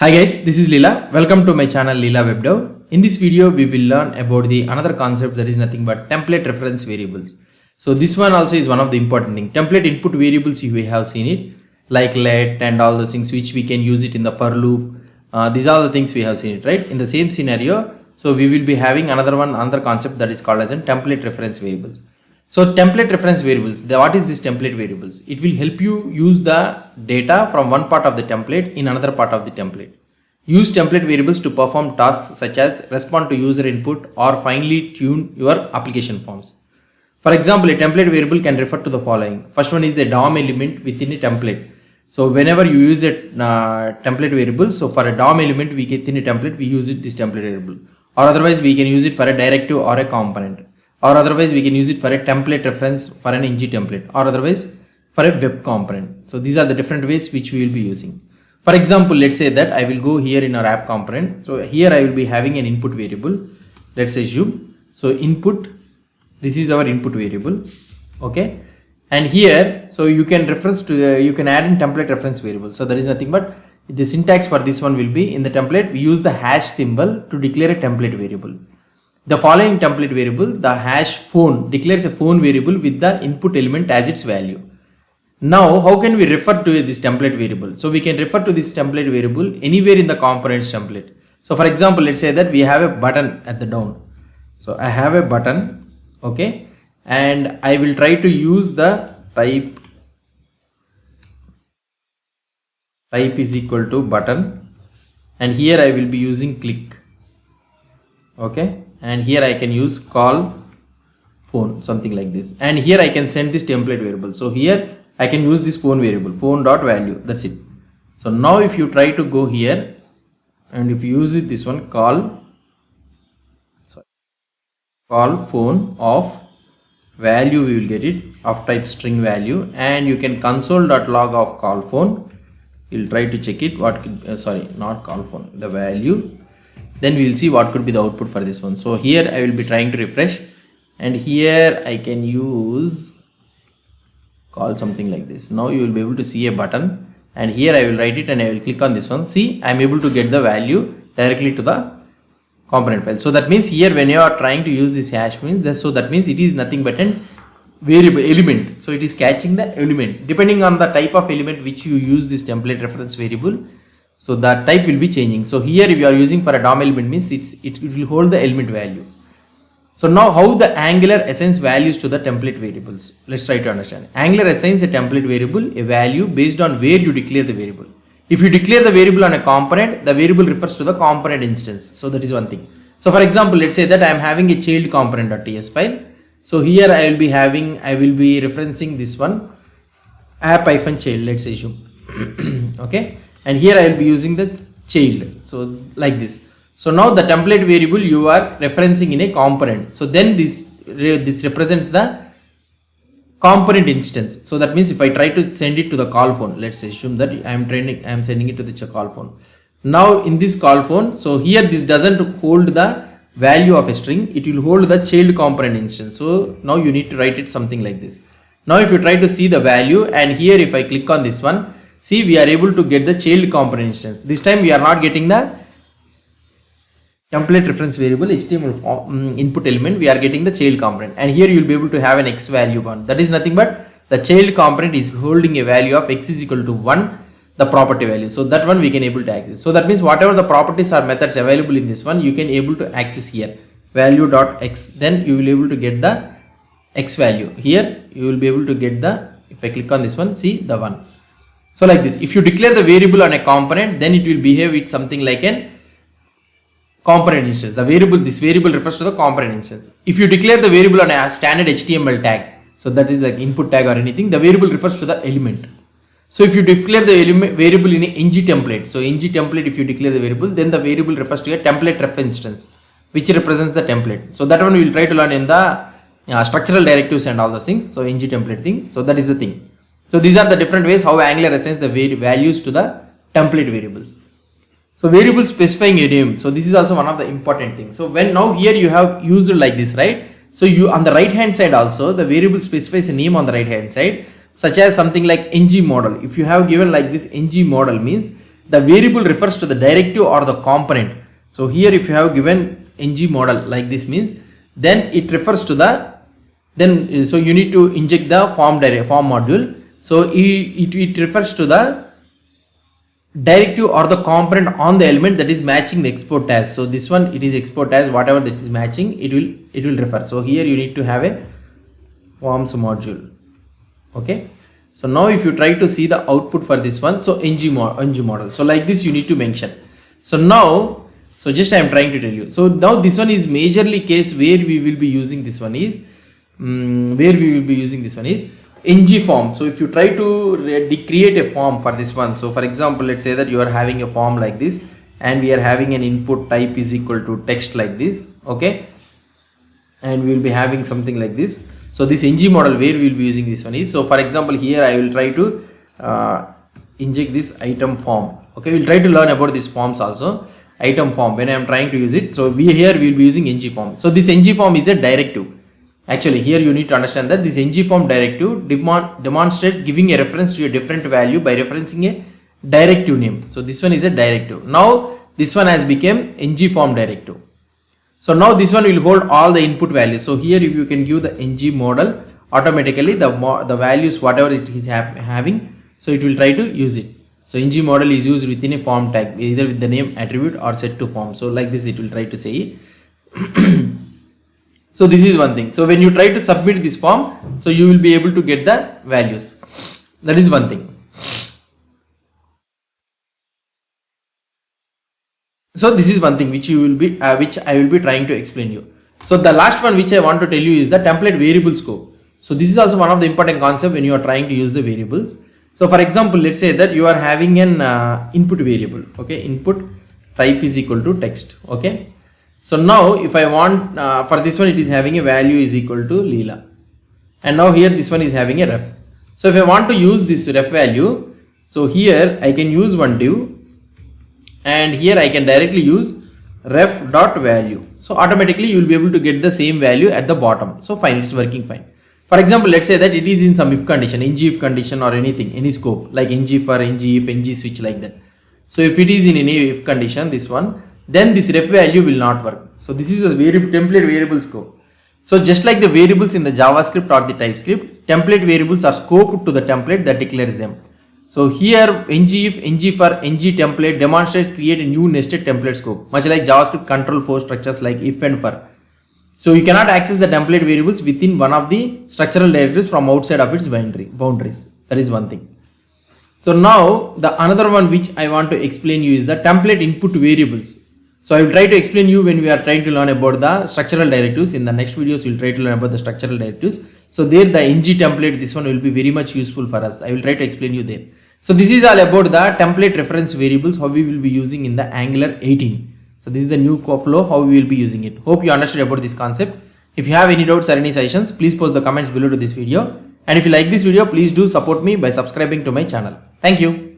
Hi guys, this is Leela. Welcome to my channel Leela Webdev. In this video, we will learn about the another concept that is nothing but template reference variables. So this one also is one of the important thing. Template input variables, you have seen it like let and all those things which we can use it in the for loop. These are the things we have seen it, right? In the same scenario, so we will be having another concept that is called as an template reference variables. So template reference variables, what is this template variables? It will help you use the data from one part of the template in another part of the template. Use template variables to perform tasks such as respond to user input or finely tune your application forms. For example, a template variable can refer to the following. First one is the DOM element within a template. So whenever you use a template variable, so for a DOM element within a template, we use this template variable. Or otherwise we can use it for a directive or a component. Or otherwise we can use it for a template reference for an ng template, or otherwise for a web component. So these are the different ways which we will be using. For example, let's say that I will go here in our app component. So here I will be having an input variable. Let's assume. So input, this is our input variable. Okay. And here, so you can reference to you can add in template reference variable. So there is nothing but the syntax for this one will be in the template. We use the hash symbol to declare a template variable. The following template variable, the hash phone, declares a phone variable with the input element as its value. Now, how can we refer to this template variable? So we can refer to this template variable anywhere in the components template. So for example, let's say that we have a button at the down. So I have a button, okay, and I will try to use the type is equal to button, and here I will be using click, okay. And here I can use call phone, something like this, and here I can send this template variable. So here I can use this phone variable, phone dot value, that's it. So now if you try to go here and if you use it, this one call phone of value, we will get it of type string value, and you can console.log of call phone. You'll try to check it what could, sorry, not call phone, the value. Then we will see what could be the output for this one. So here I will be trying to refresh, and here I can use call something like this. Now you will be able to see a button, and here I will write it and I will click on this one. See, I am able to get the value directly to the component file. So that means here when you are trying to use this hash means that, so that means it is nothing but an variable element. So it is catching the element depending on the type of element which you use this template reference variable. So that type will be changing. So here if you are using for a DOM element means it will hold the element value. So now how the Angular assigns values to the template variables. Let's try to understand. Angular assigns a template variable a value based on where you declare the variable. If you declare the variable on a component, the variable refers to the component instance. So that is one thing. So for example, let's say that I am having a child component.ts file. So here I will be referencing this one app-child, let's assume. Okay. And here I will be using the child. So like this. So now the template variable you are referencing in a component. So then this represents the component instance. So that means if I try to send it to the call phone, let's assume that I am sending it to the call phone. Now in this call phone, so here this doesn't hold the value of a string. It will hold the child component instance. So now you need to write it something like this. Now if you try to see the value, and here if I click on this one, see, we are able to get the child component instance. This time we are not getting the template reference variable HTML input element. We are getting the child component, and here you will be able to have an x value one. That is nothing but the child component is holding a value of x is equal to 1, the property value. So that one we can able to access. So that means whatever the properties or methods available in this one, you can able to access here value dot x. Then you will be able to get the x value. Here you will be able to get the, if I click on this one, see the 1. So like this, if you declare the variable on a component, then it will behave with something like an component instance. The variable, this variable refers to the component instance. If you declare the variable on a standard HTML tag, so that is like input tag or anything, the variable refers to the element. So if you declare the element variable in a ng template, so ng template, if you declare the variable, then the variable refers to a template ref instance, which represents the template. So that one we will try to learn in the structural directives and all those things. So ng template thing. So that is the thing. So these are the different ways how Angular assigns the values to the template variables. So variable specifying a name. So this is also one of the important things. So when now here you have used like this, right? So you on the right hand side also the variable specifies a name on the right hand side, such as something like ng model. If you have given like this ng model means the variable refers to the directive or the component. So here if you have given ng model like this means, then it refers to the, then so you need to inject the form module. So it refers to the directive or the component on the element that is matching the export as. So this one, it is export as whatever that is matching, it will refer. So here you need to have a forms module. Okay, so now if you try to see the output for this one, so ng model, so like this you need to mention. So now, so just I am trying to tell you, so now this one is majorly case where we will be using this one is ng form. So if you try to create a form for this one, so for example, let's say that you are having a form like this and we are having an input type is equal to text like this, okay, and we will be having something like this. So this ng model where we will be using this one is, so for example here I will try to inject this item form. Okay, we will try to learn about these forms also. Item form, when I am trying to use it, so we will be using ng form. So this ng form is a directive. Actually here you need to understand that this ng form directive demonstrates giving a reference to a different value by referencing a directive name. So this one is a directive. Now this one has become ng form directive. So now this one will hold all the input values. So here if you can give the ng model, automatically the values whatever it is having, so it will try to use it. So ng model is used within a form tag, either with the name, attribute or set to form. So like this it will try to say. So this is one thing. So when you try to submit this form, so you will be able to get the values. That is one thing. So this is one thing which you will be which I will be trying to explain you. So the last one which I want to tell you is the template variable scope. So this is also one of the important concepts when you are trying to use the variables. So for example, let's say that you are having an input variable. Okay, input type is equal to text. Okay. So now if I want for this one, it is having a value is equal to Leela, and now here this one is having a ref. So if I want to use this ref value, so here I can use one div and here I can directly use ref dot value. So automatically you will be able to get the same value at the bottom. So fine, it's working fine. For example, let's say that it is in some if condition, ng if condition or anything, any scope like ng for, ng if, ng switch like that. So if it is in any if condition, this one, then this ref value will not work. So this is a template variable scope. So just like the variables in the JavaScript or the TypeScript, template variables are scoped to the template that declares them. So here ng if, ng for, ng template demonstrates create a new nested template scope, much like JavaScript control flow structures like if and for. So you cannot access the template variables within one of the structural directives from outside of its boundaries. That is one thing. So now the another one which I want to explain you is the template input variables. So I will try to explain you when we are trying to learn about the structural directives. In the next videos, we will try to learn about the structural directives. So there the ng template, this one will be very much useful for us. I will try to explain you there. So this is all about the template reference variables, how we will be using in the Angular 18. So this is the new flow, how we will be using it. Hope you understood about this concept. If you have any doubts or any suggestions, please post the comments below to this video. And if you like this video, please do support me by subscribing to my channel. Thank you.